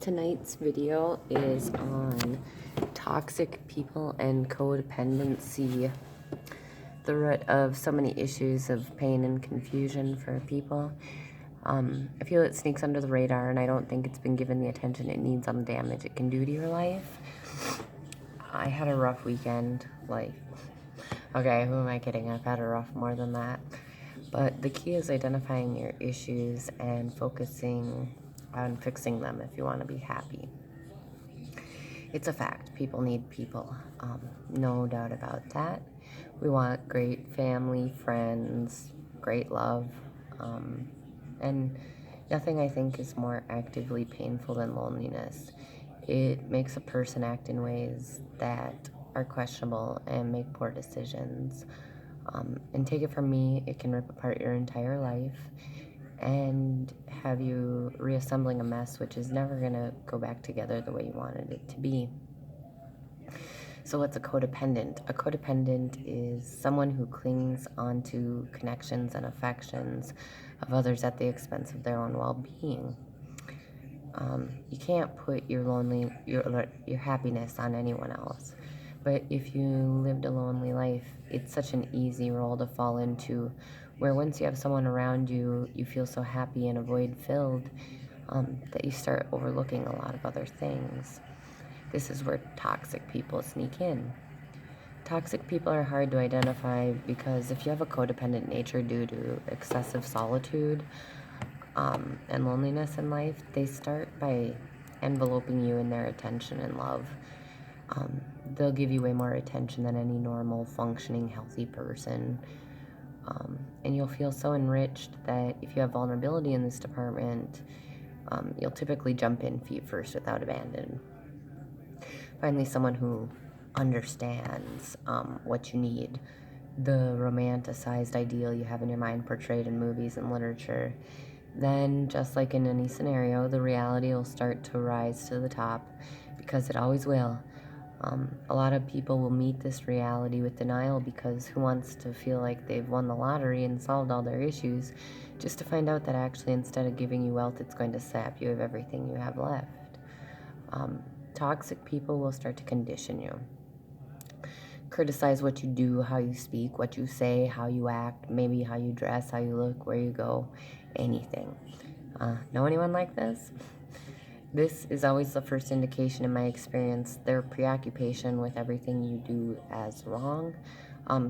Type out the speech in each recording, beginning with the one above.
Tonight's video is on toxic people and codependency, the root of so many issues of pain and confusion for people. I feel it sneaks under the radar, and I don't think it's been given the attention it needs on the damage it can do to your life. I had a rough weekend. Okay, who am I kidding? I've had a rough more than that. But the key is identifying your issues and focusing on fixing them if you want to be happy. It's a fact. People need people. No doubt about that. We want great family, friends, great love. And nothing, I think, is more actively painful than loneliness. It makes a person act in ways that are questionable and make poor decisions. And take it from me, it can rip apart your entire life and have you reassembling a mess which is never going to go back together the way you wanted it to be. So what's a codependent? A codependent is someone who clings onto connections and affections of others at the expense of their own well-being. You can't put your happiness on anyone else. But if you lived a lonely life, it's such an easy role to fall into, where once you have someone around you, you feel so happy and a void filled that you start overlooking a lot of other things. This is where toxic people sneak in. Toxic people are hard to identify because if you have a codependent nature due to excessive solitude and loneliness in life, they start by enveloping you in their attention and love. They'll give you way more attention than any normal, functioning, healthy person. And you'll feel so enriched that if you have vulnerability in this department, you'll typically jump in feet first without abandon. Finally, someone who understands what you need, the romanticized ideal you have in your mind portrayed in movies and literature. Then, just like in any scenario, the reality will start to rise to the top, because it always will. A lot of people will meet this reality with denial, because who wants to feel like they've won the lottery and solved all their issues, just to find out that actually instead of giving you wealth, it's going to sap you of everything you have left. Toxic people will start to condition you. Criticize what you do, how you speak, what you say, how you act, maybe how you dress, how you look, where you go, anything. Know anyone like this? This is always the first indication in my experience. Their preoccupation with everything you do as wrong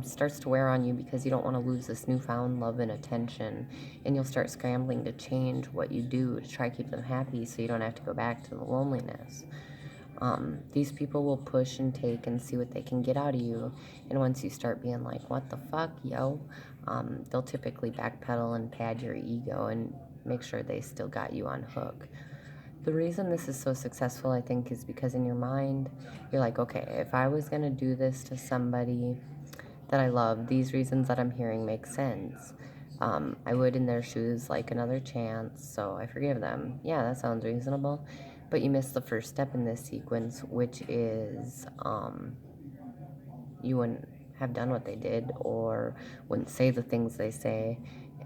starts to wear on you, because you don't want to lose this newfound love and attention, and you'll start scrambling to change what you do to try to keep them happy so you don't have to go back to the loneliness. These people will push and take and see what they can get out of you, and once you start being like, what the fuck, yo, they'll typically backpedal and pad your ego and make sure they still got you on hook. The reason this is so successful, I think, is because in your mind, you're like, okay, if I was going to do this to somebody that I love, these reasons that I'm hearing make sense. I would in their shoes like another chance, so I forgive them. Yeah, that sounds reasonable. But you missed the first step in this sequence, which is you wouldn't have done what they did, or wouldn't say the things they say,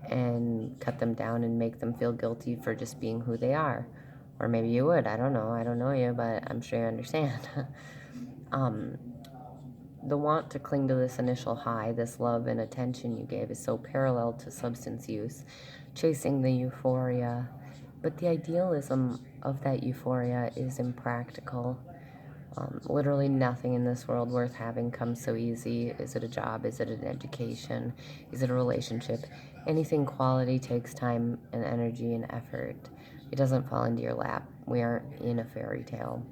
and cut them down and make them feel guilty for just being who they are. Or maybe you would. I don't know. I don't know you, but I'm sure you understand. The want to cling to this initial high, this love and attention you gave, is so parallel to substance use, chasing the euphoria. But the idealism of that euphoria is impractical. Literally nothing in this world worth having comes so easy. Is it a job? Is it an education? Is it a relationship? Anything quality takes time and energy and effort. It doesn't fall into your lap. We aren't in a fairy tale.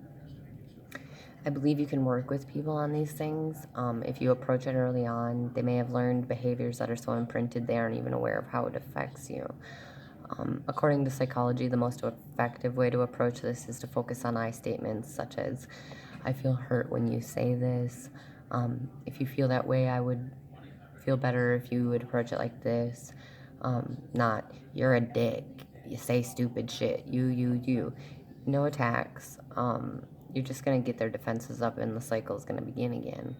I believe you can work with people on these things. If you approach it early on, they may have learned behaviors that are so imprinted they aren't even aware of how it affects you. According to psychology, the most effective way to approach this is to focus on I statements such as, I feel hurt when you say this. If you feel that way, I would feel better if you would approach it like this. Not, you're a dick, you say stupid shit, you. No attacks. You're just going to get their defenses up and the cycle is going to begin again.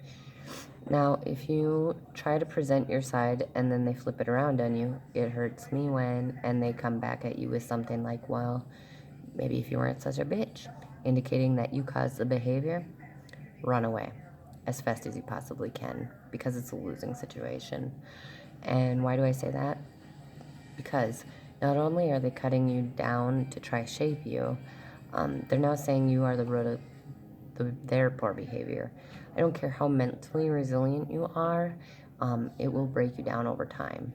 Now, if you try to present your side and then they flip it around on you, it hurts me when, and they come back at you with something like, well, Maybe if you weren't such a bitch, indicating that you caused the behavior, run away as fast as you possibly can because it's a losing situation. And why do I say that? Because not only are they cutting you down to try shape you, they're now saying you are the root of their poor behavior. I don't care how mentally resilient you are, it will break you down over time.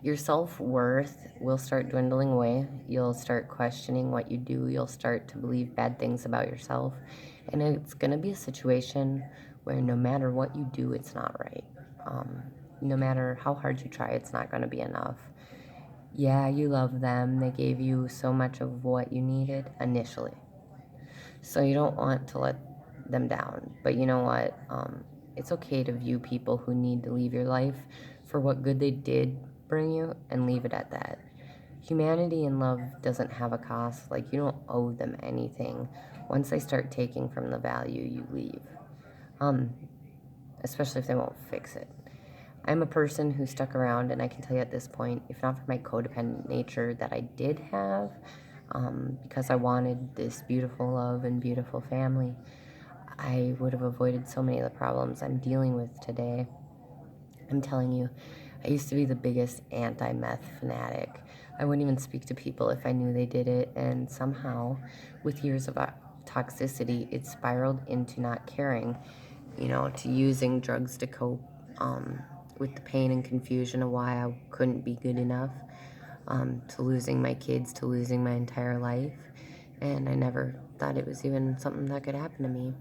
Your self-worth will start dwindling away. You'll start questioning what you do. You'll start to believe bad things about yourself. And it's going to be a situation where no matter what you do, it's not right. No matter how hard you try, it's not going to be enough. Yeah, you love them. They gave you so much of what you needed initially. So you don't want to let them down. But you know what? It's okay to view people who need to leave your life for what good they did bring you and leave it at that. Humanity and love doesn't have a cost. Like, you don't owe them anything. Once they start taking from the value, you leave. Especially if they won't fix it. I'm a person who stuck around, and I can tell you at this point, if not for my codependent nature that I did have, because I wanted this beautiful love and beautiful family, I would have avoided so many of the problems I'm dealing with today. I'm telling you, I used to be the biggest anti-meth fanatic. I wouldn't even speak to people if I knew they did it, and somehow, with years of toxicity, it spiraled into not caring, to using drugs to cope with the pain and confusion of why I couldn't be good enough, to losing my kids, to losing my entire life, and I never thought it was even something that could happen to me.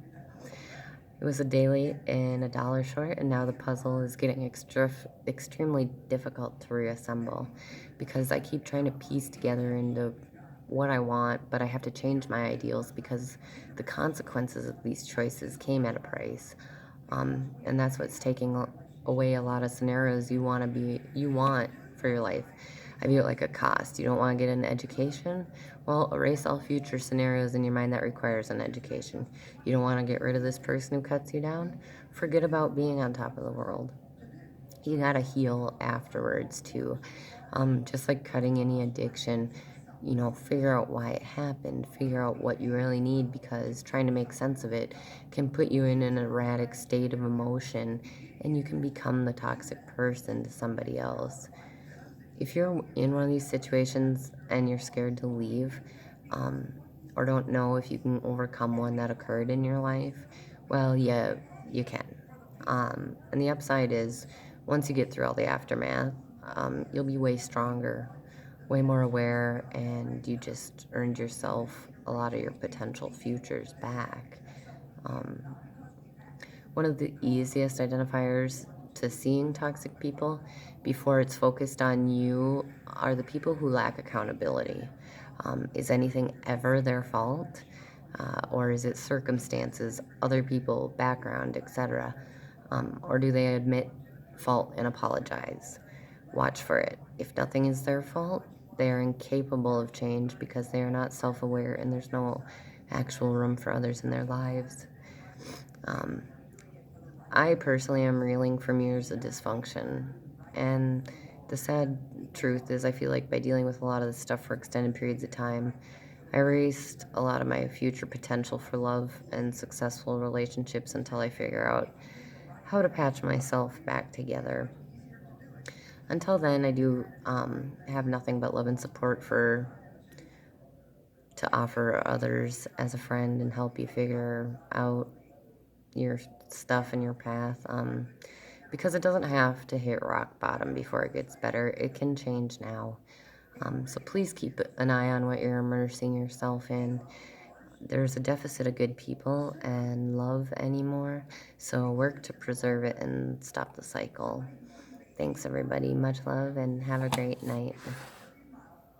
It was a day late and $1 short, and now the puzzle is getting extremely difficult to reassemble because I keep trying to piece together into what I want, but I have to change my ideals because the consequences of these choices came at a price. And that's what's taking away a lot of scenarios you want for your life. I view it like a cost. You don't want to get an education? Well, erase all future scenarios in your mind that requires an education. You don't want to get rid of this person who cuts you down? Forget about being on top of the world. You gotta heal afterwards too. Just like cutting any addiction, figure out why it happened, figure out what you really need, because trying to make sense of it can put you in an erratic state of emotion, and you can become the toxic person to somebody else. If you're in one of these situations and you're scared to leave, or don't know if you can overcome one that occurred in your life, well, yeah, you can. And the upside is, once you get through all the aftermath, you'll be way stronger, way more aware, and you just earned yourself a lot of your potential futures back. One of the easiest identifiers to seeing toxic people before it's focused on you are the people who lack accountability. Is anything ever their fault? Or is it circumstances, other people, background, etc.? Or do they admit fault and apologize? Watch for it. If nothing is their fault, they are incapable of change because they are not self-aware and there's no actual room for others in their lives. I personally am reeling from years of dysfunction, and the sad truth is I feel like by dealing with a lot of this stuff for extended periods of time, I erased a lot of my future potential for love and successful relationships until I figure out how to patch myself back together. Until then, I do have nothing but love and support to offer others as a friend and help you figure out your stuff and your path, because it doesn't have to hit rock bottom before it gets better. It can change now. So please keep an eye on what you're immersing yourself in. There's a deficit of good people and love anymore, so work to preserve it and stop the cycle. Thanks, everybody. Much love, and have a great night.